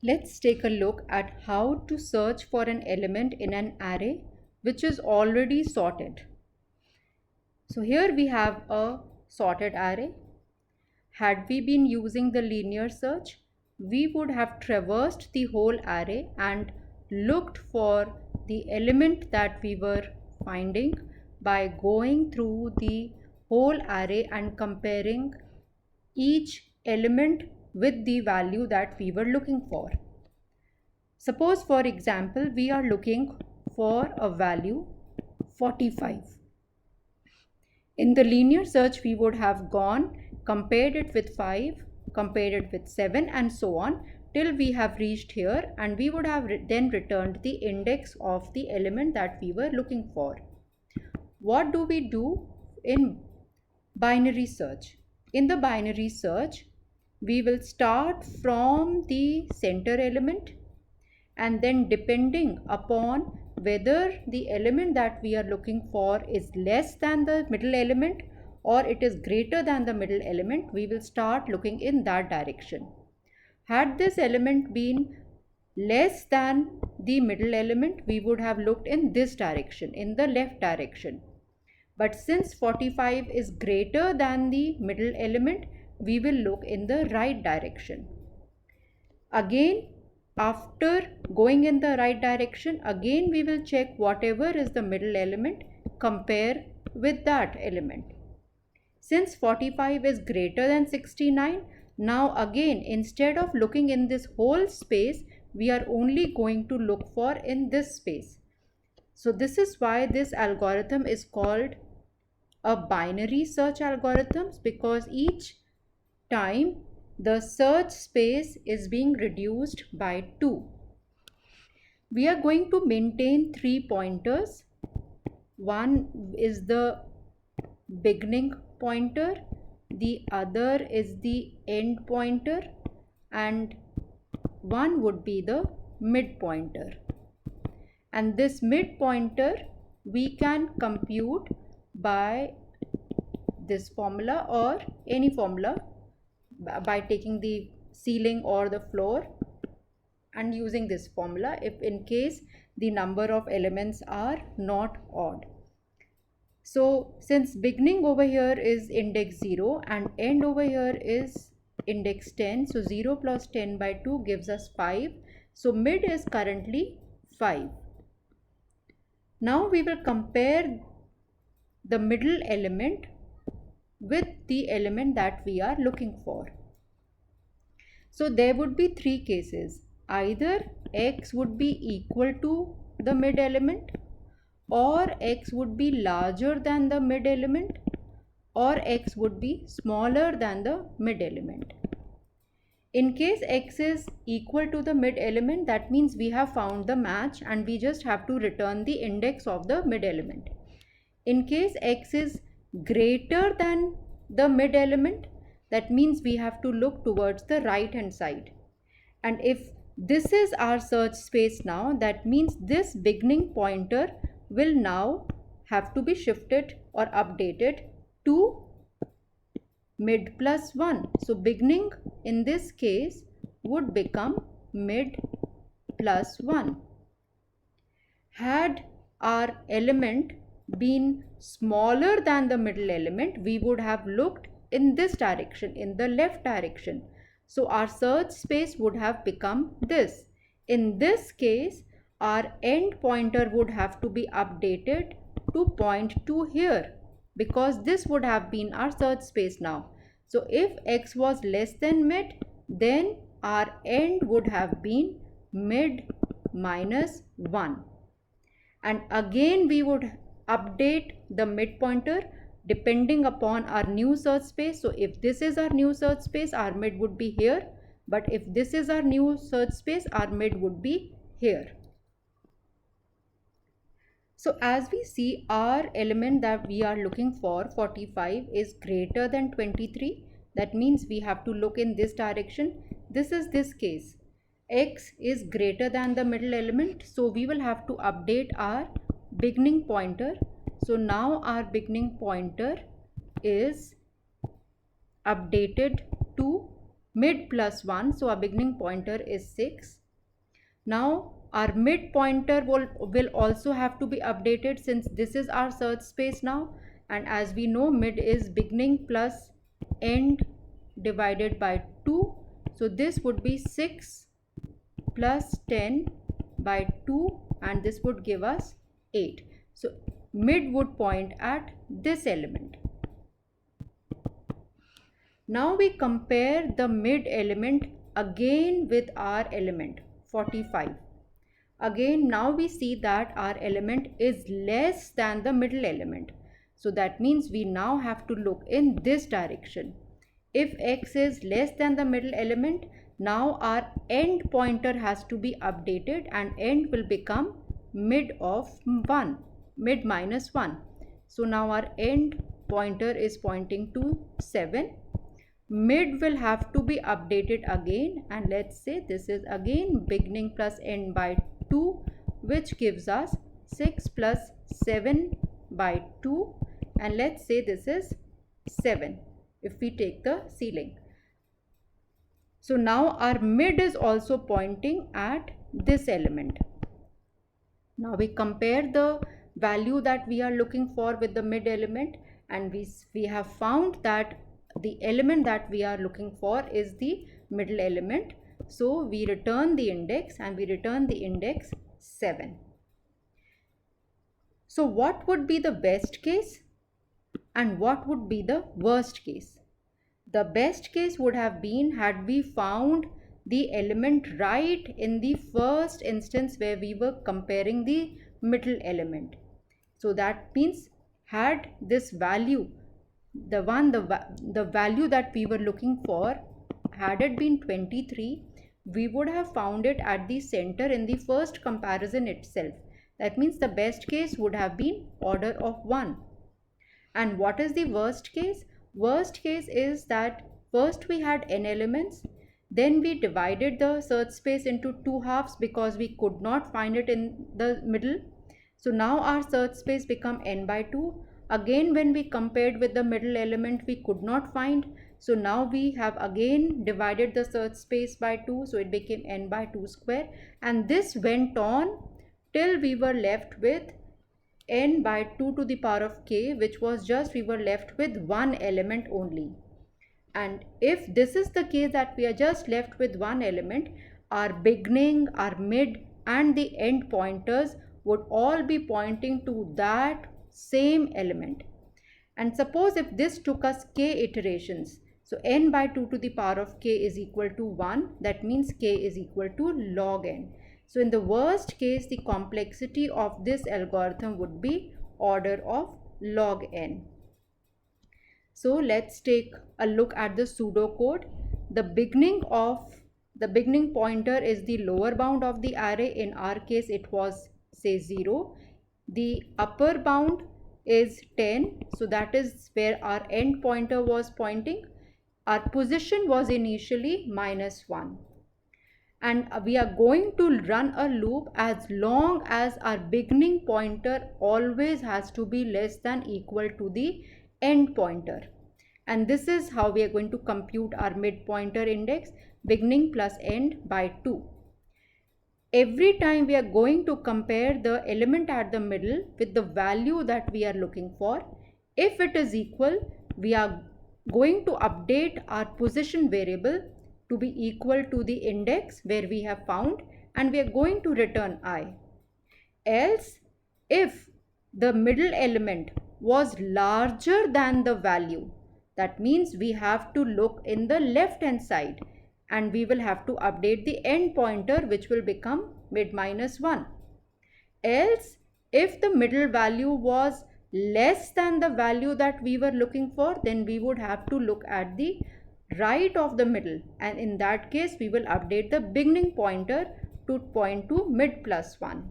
Let's take a look at how to search for an element in an array which is already sorted. So here we have a sorted array. Had we been using the linear search, we would have traversed the whole array and looked for the element that we were finding by going through the whole array and comparing each element with the value that we were looking for. Suppose, for example, we are looking for a value 45. In the linear search, we would have gone, compared it with 5, compared it with 7, and so on till we have reached here, and we would have then returned the index of the element that we were looking for. What do we do in binary search? In the binary search, we will start from the center element, and then depending upon whether the element that we are looking for is less than the middle element or it is greater than the middle element, we will start looking in that direction. Had this element been less than the middle element, we would have looked in this direction, in the left direction. But since 45 is greater than the middle element, we will look in the right direction. Again, after going in the right direction, again we will check whatever is the middle element, compare with that element. Since 45 is greater than 69, now again instead of looking in this whole space, we are only going to look for in this space. So this is why this algorithm is called a binary search algorithm, because each time the search space is being reduced by 2. We are going to maintain 3 pointers. One is the beginning pointer, the other is the end pointer, and one would be the mid pointer. And this mid pointer we can compute by this formula or any formula, by taking the ceiling or the floor and using this formula if in case the number of elements are not odd. So since beginning over here is index 0 and end over here is index 10, so 0 plus 10 by 2 gives us 5. So mid is currently 5. Now we will compare the middle element with the element that we are looking for. So there would be 3 cases. Either x would be equal to the mid element, or x would be larger than the mid element, or x would be smaller than the mid element. In case x is equal to the mid element, that means we have found the match and we just have to return the index of the mid element. In case x is greater than the mid element, that means we have to look towards the right hand side. And if this is our search space now, that means this beginning pointer will now have to be shifted or updated to mid plus 1. So beginning in this case would become mid plus 1. Had our element been smaller than the middle element, we would have looked in this direction, in the left direction. So our search space would have become this. In this case, our end pointer would have to be updated to point to here, because this would have been our search space now. So if x was less than mid, then our end would have been mid minus 1. And again we would update the mid pointer depending upon our new search space. So if this is our new search space, our mid would be here, but if this is our new search space, our mid would be here. So as we see, our element that we are looking for, 45, is greater than 23. That means we have to look in this direction. This is this case. X is greater than the middle element, so we will have to update our beginning pointer. So now our beginning pointer is updated to mid plus 1, so our beginning pointer is 6. Now our mid pointer will also have to be updated, since this is our search space now, and as we know, mid is beginning plus end divided by 2, so this would be 6 plus 10 by 2, and this would give us 8. So mid would point at this element. Now we compare the mid element again with our element 45. Again, now we see that our element is less than the middle element. So that means we now have to look in this direction. If x is less than the middle element, now our end pointer has to be updated, and end will become mid of 1, mid minus 1. So now our end pointer is pointing to 7. Mid will have to be updated again, and let's say this is again beginning plus end by 2, which gives us 6 plus 7 by 2, and let's say this is 7 if we take the ceiling. So now our mid is also pointing at this element. Now we compare the value that we are looking for with the mid element, and we have found that the element that we are looking for is the middle element. So we return the index, and we return the index 7. So what would be the best case and what would be the worst case? The best case would have been had we found the element right in the first instance where we were comparing the middle element. So that means had this value, the value that we were looking for, had it been 23, we would have found it at the center in the first comparison itself. That means the best case would have been order of 1. And what is the worst case? Worst case is that first we had n elements, then we divided the search space into 2 halves because we could not find it in the middle. So now our search space become n by 2. Again, when we compared with the middle element, we could not find. So now we have again divided the search space by 2. So it became n by 2 square. And this went on till we were left with n by 2 to the power of k, which was just we were left with one element only. And if this is the case that we are just left with one element, our beginning, our mid and the end pointers would all be pointing to that same element. And suppose if this took us k iterations, so n by 2 to the power of k is equal to 1, that means k is equal to log n. So in the worst case, the complexity of this algorithm would be order of log n. So let's take a look at the pseudocode. The beginning pointer is the lower bound of the array. In our case, it was say 0. The upper bound is 10. So that is where our end pointer was pointing. Our position was initially -1. And we are going to run a loop as long as our beginning pointer always has to be less than equal to the end pointer. And this is how we are going to compute our mid pointer index, beginning plus end by 2. Every time we are going to compare the element at the middle with the value that we are looking for. If it is equal, we are going to update our position variable to be equal to the index where we have found, and we are going to return I. Else, if the middle element was larger than the value, that means we have to look in the left hand side, and we will have to update the end pointer, which will become mid -1. Else, if the middle value was less than the value that we were looking for, then we would have to look at the right of the middle, and in that case we will update the beginning pointer to point to mid +1.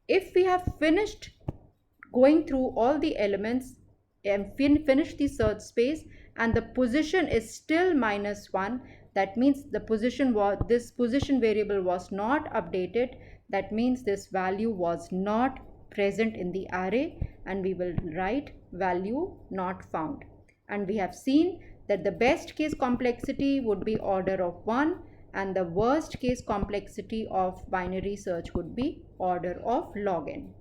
If we have finished going through all the elements and finish the search space and the position is still -1, that means this position variable was not updated. That means this value was not present in the array, and we will write value not found. And we have seen that the best case complexity would be order of 1 and the worst case complexity of binary search would be order of log n.